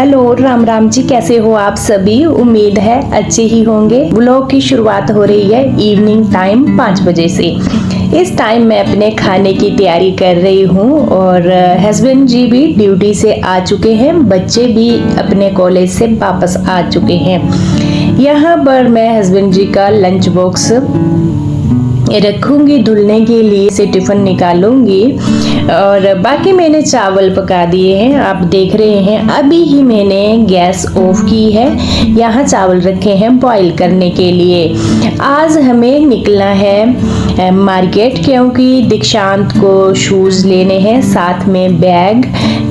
Hello Ram Ram ji, कैसे हो आप सभी। उम्मीद है अच्छे ही होंगे। व्लॉग की शुरुआत हो रही है इवनिंग टाइम 5 बजे से। इस टाइम मैं अपने खाने की तैयारी कर रही हूँ और हस्बैंड जी भी ड्यूटी से आ चुके हैं, बच्चे भी अपने कॉलेज से वापस आ चुके हैं। यहाँ पर मैं हस्बैंड जी का लंच बॉक्स रखूंगी धुलने के लिए, से टिफिन निकालूंगी और बाकी मैंने चावल पका दिए हैं, आप देख रहे हैं। अभी ही मैंने गैस ऑफ की है। यहाँ चावल रखे हैं बॉईल करने के लिए। आज हमें निकलना है मार्केट, क्योंकि दीक्षांत को शूज लेने हैं, साथ में बैग।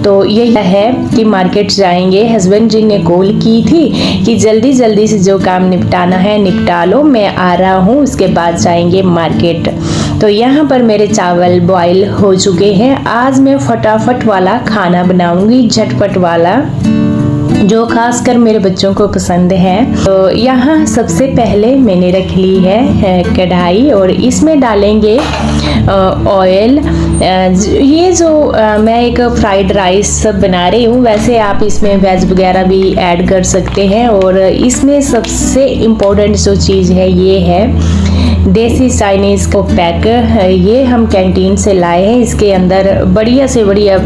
तो यही है कि मार्केट जाएंगे। हस्बैंड जी ने कॉल की थी कि जल्दी जल्दी से जो काम निपटाना है निपटा लो, मैं आ रहा हूँ, उसके बाद जाएंगे मार्केट। तो यहाँ पर मेरे चावल बॉईल हो चुके हैं। आज मैं फटाफट वाला खाना बनाऊंगी, झटपट वाला, जो खासकर मेरे बच्चों को पसंद है। तो यहाँ सबसे पहले मैंने रख ली है कढ़ाई और इसमें डालेंगे ऑयल। ये जो मैं एक फ्राइड राइस बना रही हूँ, वैसे आप इसमें वेज वगैरह भी ऐड कर सकते हैं। और इसमें सबसे इम्पोर्टेंट जो चीज़ है ये है देसी चाइनीज़ को पैक। ये हम कैंटीन से लाए हैं। इसके अंदर बढ़िया से बढ़िया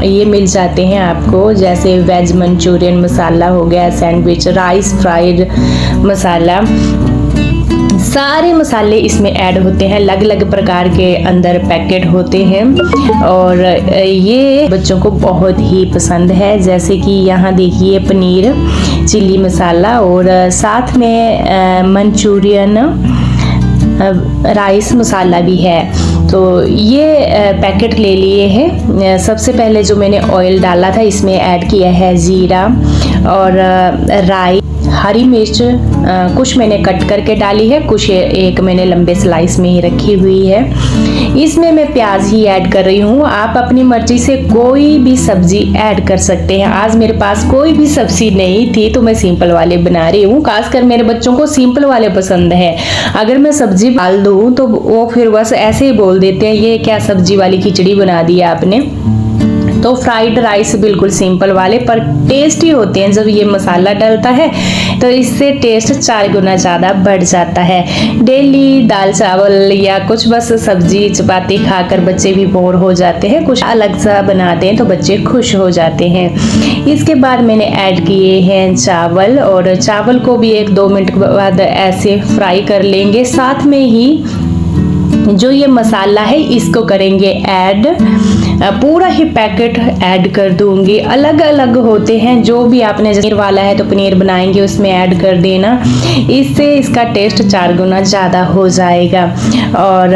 ये मिल जाते हैं आपको, जैसे वेज मंचूरियन मसाला हो गया, सैंडविच, राइस फ्राइड मसाला, सारे मसाले इसमें ऐड होते हैं। अलग अलग प्रकार के अंदर पैकेट होते हैं और ये बच्चों को बहुत ही पसंद है। जैसे कि यहाँ देखिए पनीर चिल्ली मसाला और साथ में मंचूरियन राइस मसाला भी है। तो ये पैकेट ले लिए हैं। सबसे पहले जो मैंने ऑयल डाला था, इसमें ऐड किया है जीरा और राई, हरी मिर्च कुछ मैंने कट करके डाली है, कुछ एक मैंने लंबे स्लाइस में ही रखी हुई है। इसमें मैं प्याज ही ऐड कर रही हूँ। आप अपनी मर्जी से कोई भी सब्जी ऐड कर सकते हैं। आज मेरे पास कोई भी सब्जी नहीं थी तो मैं सिंपल वाले बना रही हूँ। खासकर मेरे बच्चों को सिंपल वाले पसंद है। अगर मैं सब्जी डाल दूँ तो वो फिर बस ऐसे ही बोल देते हैं, ये क्या सब्जी वाली खिचड़ी बना दी आपने। तो फ्राइड राइस बिल्कुल सिंपल वाले पर टेस्टी होते हैं। जब ये मसाला डलता है तो इससे टेस्ट 4 गुना ज़्यादा बढ़ जाता है। डेली दाल चावल या कुछ बस सब्जी चपाती खाकर बच्चे भी बोर हो जाते हैं, कुछ अलग सा बनाते हैं तो बच्चे खुश हो जाते हैं। इसके बाद मैंने ऐड किए हैं चावल और चावल को भी 1-2 मिनट के बाद ऐसे फ्राई कर लेंगे। साथ में ही जो ये मसाला है इसको करेंगे ऐड, पूरा ही पैकेट ऐड कर दूंगी। अलग अलग होते हैं, जो भी आपने पनीर वाला है तो पनीर बनाएंगे उसमें ऐड कर देना, इससे इसका टेस्ट 4 गुना ज़्यादा हो जाएगा। और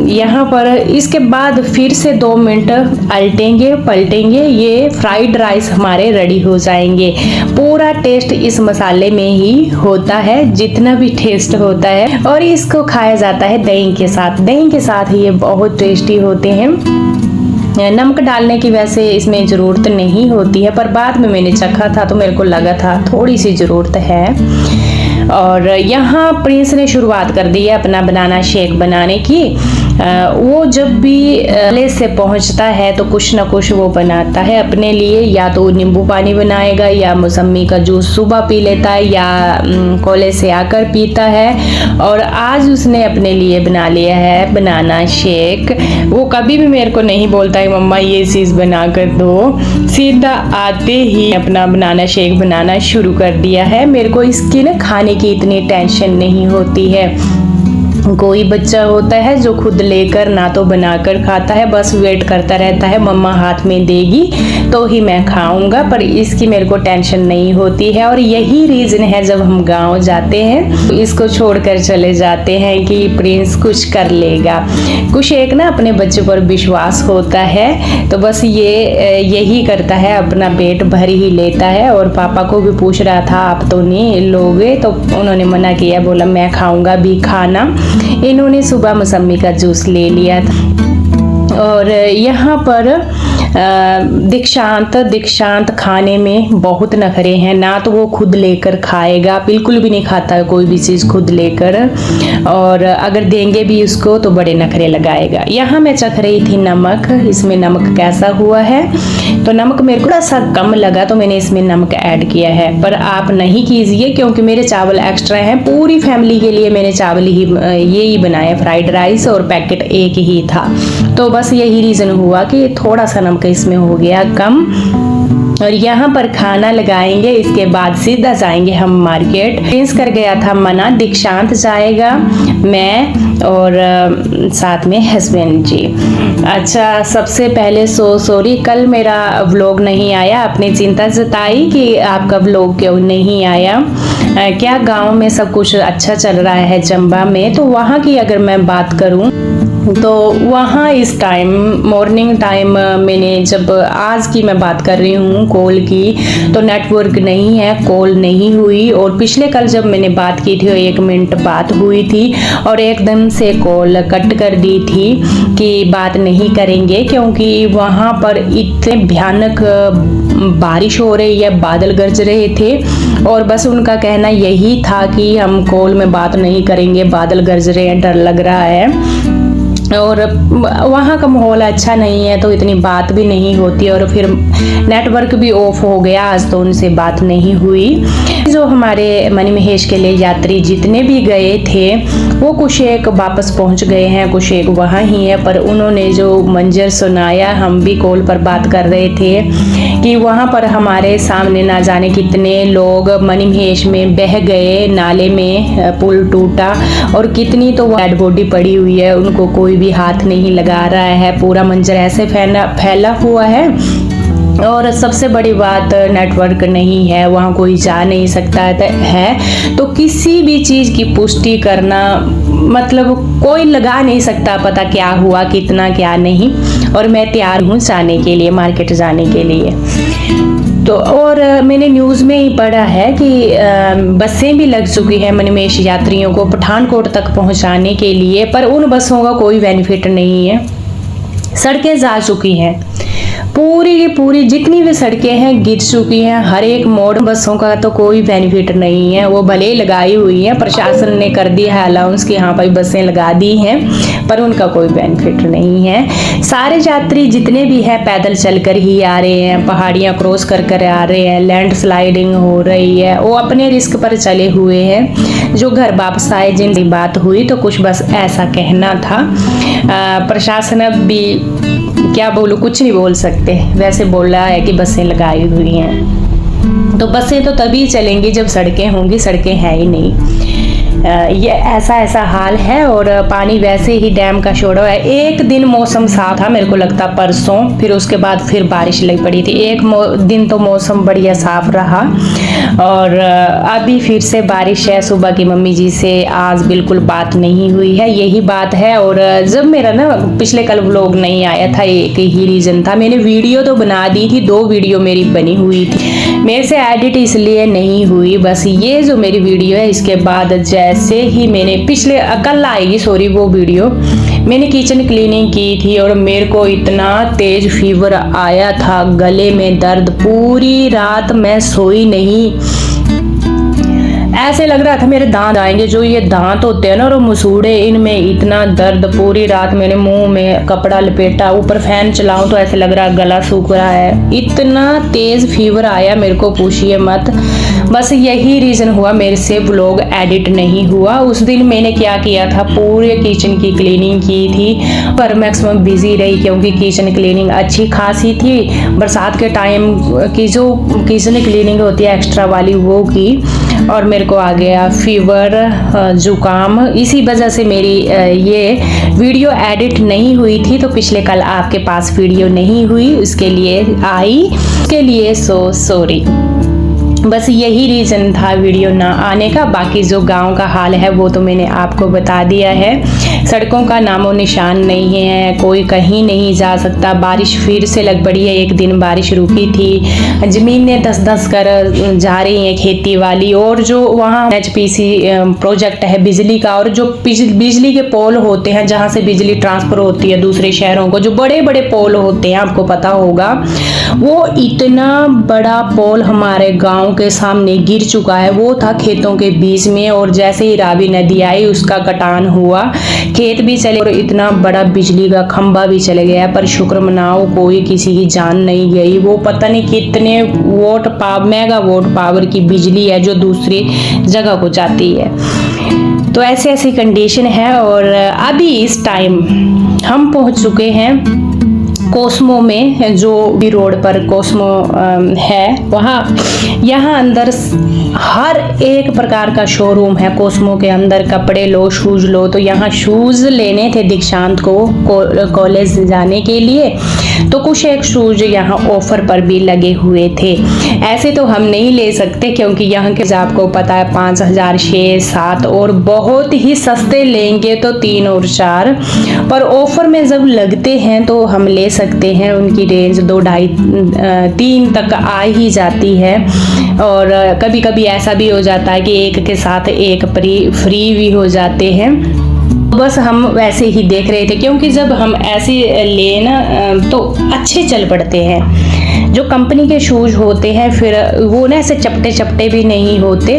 यहाँ पर इसके बाद फिर से 2 मिनट अल्टेंगे पलटेंगे, ये फ्राइड राइस हमारे रेडी हो जाएंगे। पूरा टेस्ट इस मसाले में ही होता है, जितना भी टेस्ट होता है, और इसको खाया जाता है दही के साथ। दही के साथ ये बहुत टेस्टी होते हैं। नमक डालने की वैसे इसमें ज़रूरत नहीं होती है, पर बाद में मैंने चखा था तो मेरे को लगा था थोड़ी सी ज़रूरत है। और यहाँ प्रिंस ने शुरुआत कर दी है अपना बनाना शेक बनाने की। वो जब भी कॉलेज से पहुँचता है तो कुछ ना कुछ वो बनाता है अपने लिए, या तो नींबू पानी बनाएगा या मौसमी का जूस सुबह पी लेता है या कॉलेज से आकर पीता है। और आज उसने अपने लिए बना लिया है बनाना शेक। वो कभी भी मेरे को नहीं बोलता है मम्मा ये चीज़ बना कर दो, सीधा आते ही अपना बनाना शेक बनाना शुरू कर दिया है। मेरे को इसकी ना खाने की इतनी टेंशन नहीं होती है। कोई बच्चा होता है जो खुद लेकर ना तो बनाकर खाता है, बस वेट करता रहता है मम्मा हाथ में देगी तो ही मैं खाऊंगा, पर इसकी मेरे को टेंशन नहीं होती है। और यही रीज़न है जब हम गांव जाते हैं तो इसको छोड़कर चले जाते हैं कि प्रिंस कुछ कर लेगा। कुछ एक ना अपने बच्चे पर विश्वास होता है तो बस ये यही करता है, अपना पेट भर ही लेता है। और पापा को भी पूछ रहा था आप तो नहीं लोगे, तो उन्होंने मना किया, बोला मैं खाऊंगा भी खाना। इन्होंने सुबह मौसमी का जूस ले लिया था। और यहाँ पर दीक्षांत खाने में बहुत नखरे हैं। ना तो वो खुद लेकर खाएगा, बिल्कुल भी नहीं खाता कोई भी चीज़ खुद लेकर, और अगर देंगे भी उसको तो बड़े नखरे लगाएगा। यहाँ मैं चख रही थी नमक, इसमें नमक कैसा हुआ है। तो नमक मेरे को थोड़ा सा कम लगा तो मैंने इसमें नमक ऐड किया है, पर आप नहीं कीजिए क्योंकि मेरे चावल एक्स्ट्रा हैं। पूरी फैमिली के लिए मैंने चावल ये ही बनाया, फ्राइड राइस, और पैकेट एक ही था। तो बस यही रीज़न हुआ कि थोड़ा सा नमक इसमें हो गया कम। और यहाँ पर खाना लगाएंगे, इसके बाद सीधा जाएंगे हम मार्केट। प्रिंस कर गया था मना, दीक्षांत जाएगा, मैं और साथ में हस्बैंड जी। अच्छा, सबसे पहले सॉरी कल मेरा व्लॉग नहीं आया। आपने चिंता जताई कि आपका व्लॉग क्यों नहीं आया। क्या गांव में सब कुछ अच्छा चल रहा है चंबा में? तो वहाँ की अगर मैं बात करूँ तो वहाँ इस टाइम मॉर्निंग टाइम मैंने जब आज की मैं बात कर रही हूँ कॉल की, तो नेटवर्क नहीं है, कॉल नहीं हुई। और पिछले कल जब मैंने बात की थी 1 मिनट बात हुई थी और एकदम से कॉल कट कर दी थी कि बात नहीं करेंगे, क्योंकि वहाँ पर इतने भयानक बारिश हो रही है, बादल गरज रहे थे। और बस उनका कहना यही था कि हम कॉल में बात नहीं करेंगे, बादल गरज रहे हैं, डर लग रहा है। और वहाँ का माहौल अच्छा नहीं है तो इतनी बात भी नहीं होती, और फिर नेटवर्क भी ऑफ हो गया, आज तो उनसे बात नहीं हुई। जो हमारे मणिमहेश के लिए यात्री जितने भी गए थे वो कुछ एक वापस पहुँच गए हैं, कुछ एक वहाँ ही है। पर उन्होंने जो मंजर सुनाया, हम भी कॉल पर बात कर रहे थे कि वहाँ पर हमारे सामने ना जाने कितने लोग मणिमहेश में बह गए, नाले में पुल टूटा, और कितनी तो डेड बॉडी पड़ी हुई है, उनको कोई भी हाथ नहीं लगा रहा है। पूरा मंजर ऐसे फैला हुआ है। और सबसे बड़ी बात, नेटवर्क नहीं है, वहाँ कोई जा नहीं सकता है। तो किसी भी चीज़ की पुष्टि करना, मतलब कोई लगा नहीं सकता पता क्या हुआ, कितना क्या नहीं। और मैं तैयार हूँ जाने के लिए, मार्केट जाने के लिए। तो और मैंने न्यूज़ में ही पढ़ा है कि बसें भी लग चुकी हैं मणिमहेश यात्रियों को पठानकोट तक पहुंचाने के लिए, पर उन बसों का कोई बेनिफिट नहीं है। सड़कें जा चुकी हैं, पूरी की पूरी जितनी भी सड़कें हैं गिर चुकी हैं, हर एक मोड़। बसों का तो कोई बेनिफिट नहीं है। वो भले लगाई हुई है, प्रशासन ने कर दिया है अलाउंस कि हाँ भाई बसें लगा दी हैं, पर उनका कोई बेनिफिट नहीं है। सारे यात्री जितने भी हैं पैदल चलकर ही आ रहे हैं, पहाड़ियाँ क्रॉस कर कर आ रहे हैं, लैंड स्लाइडिंग हो रही है, वो अपने रिस्क पर चले हुए हैं। जो घर वापस आए जिनकी बात हुई तो कुछ बस ऐसा कहना था। प्रशासन अब भी क्या बोलूँ, कुछ नहीं बोल सकते। वैसे बोल रहा है कि बसें लगाई हुई हैं, तो बसें तो तभी चलेंगी जब सड़कें होंगी, सड़कें हैं ही नहीं। ये ऐसा हाल है। और पानी वैसे ही डैम का छोड़ा है। एक दिन मौसम साफ था, मेरे को लगता परसों, फिर उसके बाद फिर बारिश लग पड़ी थी। एक दिन तो मौसम बढ़िया साफ रहा, और अभी फिर से बारिश है। सुबह की मम्मी जी से आज बिल्कुल बात नहीं हुई है, यही बात है। और जब मेरा ना पिछले कल व्लॉग नहीं आया था, एक ही रीज़न था। मैंने वीडियो तो बना दी थी, 2 वीडियो मेरी बनी हुई थी, मेरे से एडिट इसलिए नहीं हुई। बस ये जो मेरी वीडियो है, इसके बाद जैसे ही मैंने पिछले कल आएगी सॉरी वो वीडियो, मैंने किचन क्लीनिंग की थी और मेरे को इतना तेज फीवर आया था, गले में दर्द, पूरी रात मैं सोई नहीं। ऐसे लग रहा था मेरे दांत आएंगे। जो ये दांत होते हैं ना और मसूड़े, इनमें इतना दर्द। पूरी रात मैंने मुंह में कपड़ा लपेटा, ऊपर फैन चलाऊं तो ऐसे लग रहा है गला सूख रहा है। इतना तेज फीवर आया, मेरे को पूछिए मत। बस यही रीज़न हुआ मेरे से व्लॉग एडिट नहीं हुआ। उस दिन मैंने क्या किया था, पूरे किचन की क्लीनिंग की थी, पर मैक्सिमम बिजी रही क्योंकि किचन क्लीनिंग अच्छी खासी थी। बरसात के टाइम की जो किचन क्लीनिंग होती है एक्स्ट्रा वाली, वो की, और मेरे को आ गया फीवर, जुकाम। इसी वजह से मेरी ये वीडियो एडिट नहीं हुई थी, तो पिछले कल आपके पास वीडियो नहीं हुई, उसके लिए सॉरी। बस यही रीज़न था वीडियो ना आने का। बाकी जो गांव का हाल है वो तो मैंने आपको बता दिया है। सड़कों का नामो निशान नहीं है, कोई कहीं नहीं जा सकता। बारिश फिर से लग पड़ी है, एक दिन बारिश रुकी थी, ज़मीनें धस-धस कर जा रही हैं खेती वाली। और जो वहाँ HPC प्रोजेक्ट है बिजली का, और जो बिजली के पोल होते हैं जहाँ से बिजली ट्रांसफ़र होती है दूसरे शहरों को, जो बड़े बड़े पोल होते हैं, आपको पता होगा, वो इतना बड़ा पोल हमारे गाँव के सामने गिर चुका है, वो था खेतों के बीच में। और जैसे ही रावी नदी आई उसका कटान हुआ, खेत भी चले और इतना बड़ा बिजली का खंभा भी चले गया, पर शुक्र मनाओ कोई किसी की जान नहीं गई। वो पता नहीं कितने मेगा वोट पावर की बिजली है जो दूसरी जगह को जाती है। तो ऐसी ऐसी कंडीशन है। और अभी इस टाइम हम पहुंच चुके हैं कोस्मो में, जो भी रोड पर कोस्मो है वहाँ, यहाँ अंदर हर एक प्रकार का शोरूम है कोस्मो के अंदर। कपड़े लो, शूज़ लो। तो यहाँ शूज़ लेने थे दीक्षांत को कॉलेज जाने के लिए, तो कुछ एक शूज़ यहाँ ऑफर पर भी लगे हुए थे। ऐसे तो हम नहीं ले सकते क्योंकि यहाँ के आपको पता है 5,000, 6, 7 और बहुत ही सस्ते लेंगे तो 3 और 4, पर ऑफर में जब लगते हैं तो हम ले सकते हैं। उनकी रेंज 2, 2.5, 3 तक आ ही जाती है। और कभी कभी ऐसा भी हो जाता है कि एक के साथ एक फ्री भी हो जाते हैं। बस हम वैसे ही देख रहे थे क्योंकि जब हम ऐसे ले ना तो अच्छे चल पड़ते हैं। जो कंपनी के शूज़ होते हैं फिर वो ना ऐसे चपटे चपटे भी नहीं होते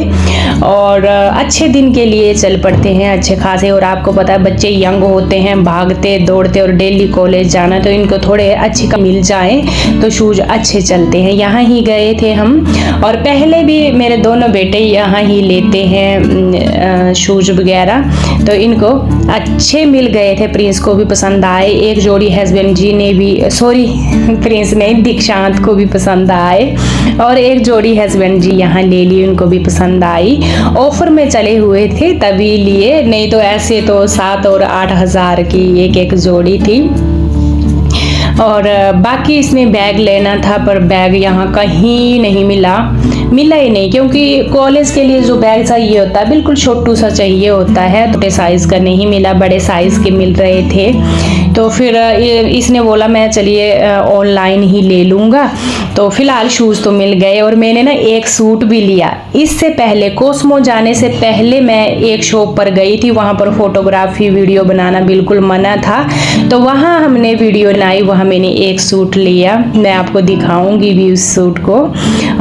और अच्छे दिन के लिए चल पड़ते हैं अच्छे खासे। और आपको पता है बच्चे यंग होते हैं, भागते दौड़ते और डेली कॉलेज जाना, तो इनको थोड़े अच्छे मिल जाए तो शूज़ अच्छे चलते हैं। यहाँ ही गए थे हम, और पहले भी मेरे दोनों बेटे यहाँ ही लेते हैं शूज़ वगैरह, तो इनको अच्छे मिल गए थे। प्रिंस को भी पसंद आए, एक जोड़ी हस्बैंड जी ने भी, सॉरी प्रिंस ने, दीक्षांत को भी पसंद आए, और एक जोड़ी हस्बैंड जी यहाँ ले ली, उनको भी पसंद आई। ऑफर में चले हुए थे तभी लिए, नहीं तो ऐसे तो 7 और 8 हज़ार की एक जोड़ी थी। और बाकी इसमें बैग लेना था, पर बैग यहाँ कहीं नहीं मिला ही नहीं, क्योंकि कॉलेज के लिए जो बैग चाहिए होता है बिल्कुल छोटू सा चाहिए होता है, छोटे साइज़ का नहीं मिला, बड़े साइज़ के मिल रहे थे। तो फिर इसने बोला मैं चलिए ऑनलाइन ही ले लूँगा। तो फिलहाल शूज़ तो मिल गए, और मैंने ना एक सूट भी लिया। इससे पहले कोस्मो जाने से पहले मैं एक शॉप पर गई थी, वहाँ पर फोटोग्राफी वीडियो बनाना बिल्कुल मना था, तो वहाँ हमने वीडियो बनाई, वहाँ मैंने एक सूट लिया, मैं आपको दिखाऊंगी भी उस सूट को।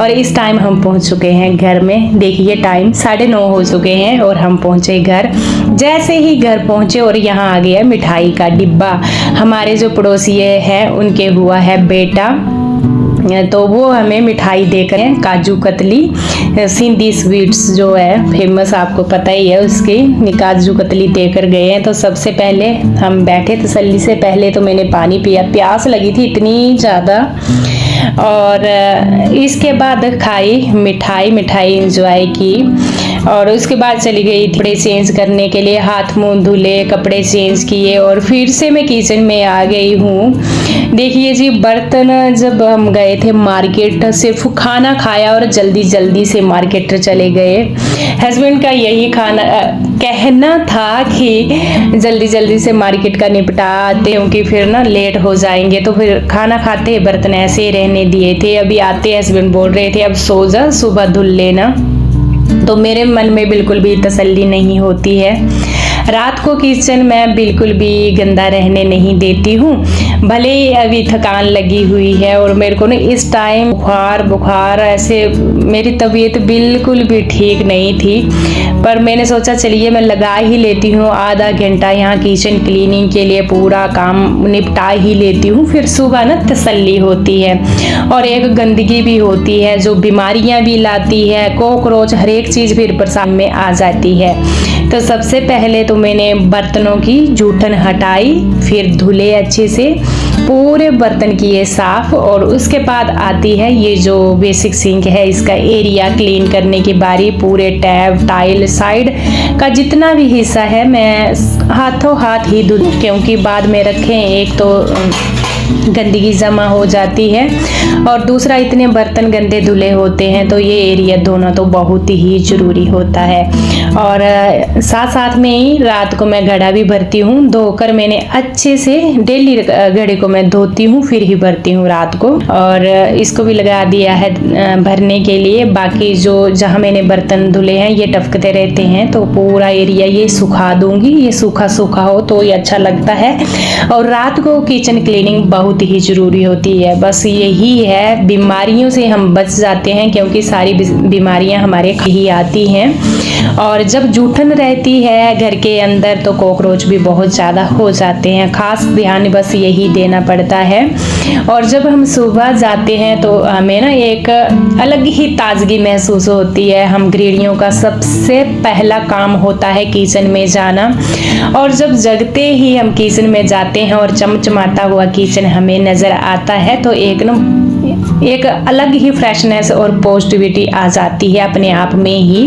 और इस टाइम हम पहुँच चुके हैं घर में। देखिए टाइम 9:30 हो चुके हैं और हम पहुँचे घर। जैसे ही घर पहुँचे और यहाँ आ गया मिठाई का डिब्बा। हमारे जो पड़ोसी हैं उनके हुआ है बेटा, तो वो हमें मिठाई देकर काजू कतली, सिंधी स्वीट्स जो है फेमस, आपको पता ही है उसकी, काजू कतली देकर गए हैं। तो सबसे पहले हम बैठे तसल्ली से, पहले तो मैंने पानी पिया, प्यास लगी थी इतनी ज़्यादा, और इसके बाद खाई मिठाई एंजॉय की। और उसके बाद चली गई कपड़े चेंज करने के लिए, हाथ मुंह धुले, कपड़े चेंज किए, और फिर से मैं किचन में आ गई हूँ। देखिए जी, बर्तन जब हम गए थे मार्केट, सिर्फ खाना खाया और जल्दी से मार्केट चले गए। हस्बैंड का यही कहना था कि जल्दी से मार्केट का निपटा आते, क्योंकि फिर ना लेट हो जाएंगे। तो फिर खाना खाते बर्तन ऐसे ही रहने दिए थे। अभी आते हस्बैंड बोल रहे थे अब सो जा, सुबह धुल लेना। तो मेरे मन में बिल्कुल भी तसल्ली नहीं होती है। रात को किचन में बिल्कुल भी गंदा रहने नहीं देती हूँ, भले ही अभी थकान लगी हुई है। और मेरे को ना इस टाइम बुखार ऐसे, मेरी तबीयत बिल्कुल भी ठीक नहीं थी, पर मैंने सोचा चलिए मैं लगा ही लेती हूँ आधा घंटा यहाँ किचन क्लीनिंग के लिए, पूरा काम निपटा ही लेती हूँ, फिर सुबह ना तसल्ली होती है। और एक गंदगी भी होती है जो बीमारियाँ भी लाती है, कॉकरोच हर एक चीज़ फिर परेशान में आ जाती है। तो सबसे पहले तो मैंने बर्तनों की जूठन हटाई, फिर धुले अच्छे से, पूरे बर्तन किए साफ। और उसके बाद आती है ये जो बेसिक सिंक है, इसका एरिया क्लीन करने की बारी। पूरे टैप, टाइल, साइड का जितना भी हिस्सा है मैं हाथों हाथ ही धुल, क्योंकि बाद में रखें एक तो गंदगी जमा हो जाती है, और दूसरा इतने बर्तन गंदे धुले होते हैं, तो ये एरिया धोना तो बहुत ही ज़रूरी होता है। और साथ में ही रात को मैं घड़ा भी भरती हूँ, धोकर मैंने अच्छे से, डेली घड़े को मैं धोती हूँ फिर ही भरती हूँ रात को। और इसको भी लगा दिया है भरने के लिए। बाकी जो जहाँ मैंने बर्तन धुले हैं ये टपकते रहते हैं, तो पूरा एरिया ये सुखा दूंगी, ये सूखा हो तो ये अच्छा लगता है। और रात को किचन क्लीनिंग बहुत ही ज़रूरी होती है। बस यही है, बीमारियों से हम बच जाते हैं क्योंकि सारी बीमारियां हमारे ही आती हैं। और जब जूठन रहती है घर के अंदर तो कॉकरोच भी बहुत ज़्यादा हो जाते हैं। खास ध्यान बस यही देना पड़ता है। और जब हम सुबह जाते हैं तो हमें ना एक अलग ही ताजगी महसूस होती है। हम गृहिणियों का सबसे पहला काम होता है किचन में जाना, और जब जगते ही हम किचन में जाते हैं और चमचमाता हुआ किचन हमें नज़र आता है तो एक अलग ही फ्रेशनेस और पॉजिटिविटी आ जाती है अपने आप में ही।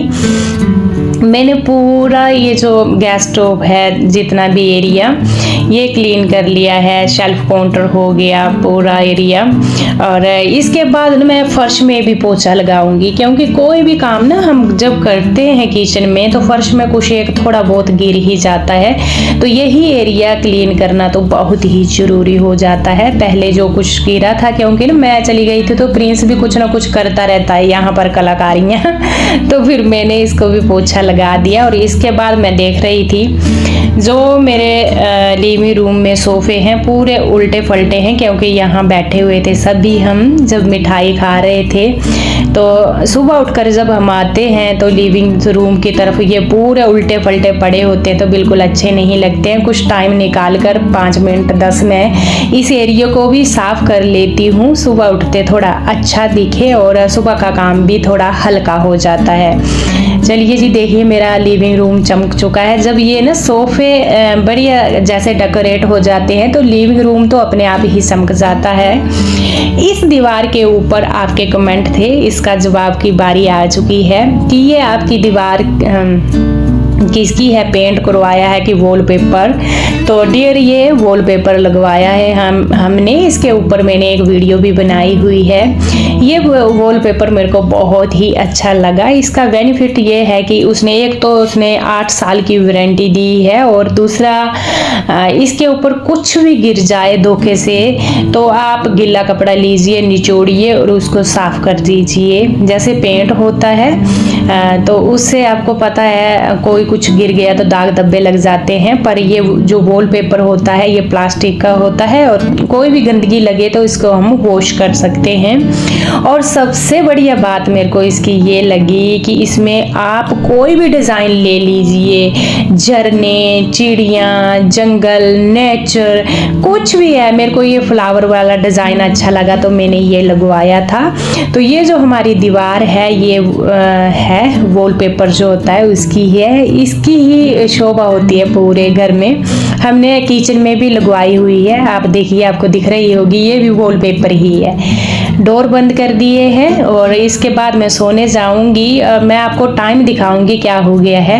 मैंने पूरा ये जो गैस स्टोव है जितना भी एरिया ये क्लीन कर लिया है। शेल्फ काउंटर हो गया पूरा एरिया। और इसके बाद मैं फर्श में भी पोछा लगाऊंगी क्योंकि कोई भी काम ना हम जब करते हैं किचन में तो फर्श में कुछ एक थोड़ा बहुत गिर ही जाता है। तो यही एरिया क्लीन करना तो बहुत ही ज़रूरी हो जाता है। पहले जो कुछ गिरा था, क्योंकि ना मैं चली गई थी तो प्रिंस भी कुछ ना कुछ करता रहता है यहाँ पर कलाकारियाँ तो फिर मैंने इसको भी पोछा लगा दिया। और इसके बाद मैं देख रही थी जो मेरे लिविंग रूम में सोफे हैं पूरे उल्टे पलटे हैं, क्योंकि यहाँ बैठे हुए थे सभी हम जब मिठाई खा रहे थे। तो सुबह उठकर जब हम आते हैं तो लिविंग रूम की तरफ ये पूरे उल्टे पलटे पड़े होते हैं तो बिल्कुल अच्छे नहीं लगते हैं। कुछ टाइम निकाल कर 5 मिनट 10 में इस एरिया को भी साफ कर लेती हूँ, सुबह उठते थोड़ा अच्छा दिखे और सुबह का काम भी थोड़ा हल्का हो जाता है। चलिए जी, देखिए मेरा लिविंग रूम चमक चुका है। जब ये ना सोफे बढ़िया जैसे डेकोरेट हो जाते हैं तो लिविंग रूम तो अपने आप ही चमक जाता है। इस दीवार के ऊपर आपके कमेंट थे, इसका जवाब की बारी आ चुकी है कि ये आपकी दीवार किसकी है, पेंट करवाया है कि वॉलपेपर। तो डियर ये वॉलपेपर लगवाया है हमने। इसके ऊपर मैंने एक वीडियो भी बनाई हुई है। ये वॉलपेपर मेरे को बहुत ही अच्छा लगा। इसका बेनिफिट ये है कि उसने 8 साल की वारंटी दी है, और दूसरा इसके ऊपर कुछ भी गिर जाए धोखे से तो आप गीला कपड़ा लीजिए, निचोड़िए और उसको साफ कर दीजिए। जैसे पेंट होता है तो उससे आपको पता है कोई कुछ गिर गया तो दाग धब्बे लग जाते हैं, पर ये जो वॉलपेपर होता है ये प्लास्टिक का होता है और कोई भी गंदगी लगे तो इसको हम वॉश कर सकते हैं। और सबसे बढ़िया बात मेरे को इसकी ये लगी कि इसमें आप कोई भी डिज़ाइन ले लीजिए, झरने, चिड़ियाँ, जंगल, नेचर, कुछ भी है। मेरे को ये फ्लावर वाला डिज़ाइन अच्छा लगा तो मैंने ये लगवाया था। तो ये जो हमारी दीवार है ये है वॉलपेपर जो होता है उसकी है, इसकी ही शोभा होती है पूरे घर में। हमने किचन में भी लगवाई हुई है, आप देखिए आपको दिख रही होगी, ये भी वॉलपेपर ही है। डोर बंद कर दिए हैं और इसके बाद मैं सोने जाऊंगी। मैं आपको टाइम दिखाऊंगी क्या हो गया है।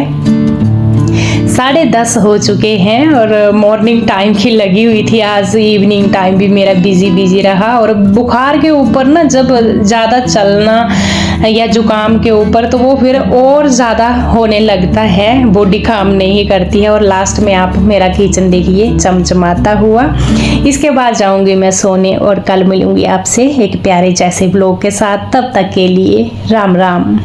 10:30 हो चुके हैं और मॉर्निंग टाइम की लगी हुई थी। आज इवनिंग टाइम भी मेरा बिजी रहा। और बुखार के ऊपर ना जब ज़्यादा चलना या जुकाम के ऊपर तो वो फिर और ज़्यादा होने लगता है, बॉडी काम नहीं करती है। और लास्ट में आप मेरा किचन देखिए चमचमाता हुआ। इसके बाद जाऊंगी मैं सोने और कल मिलूंगी आपसे एक प्यारे जैसे ब्लॉग के साथ। तब तक के लिए राम राम।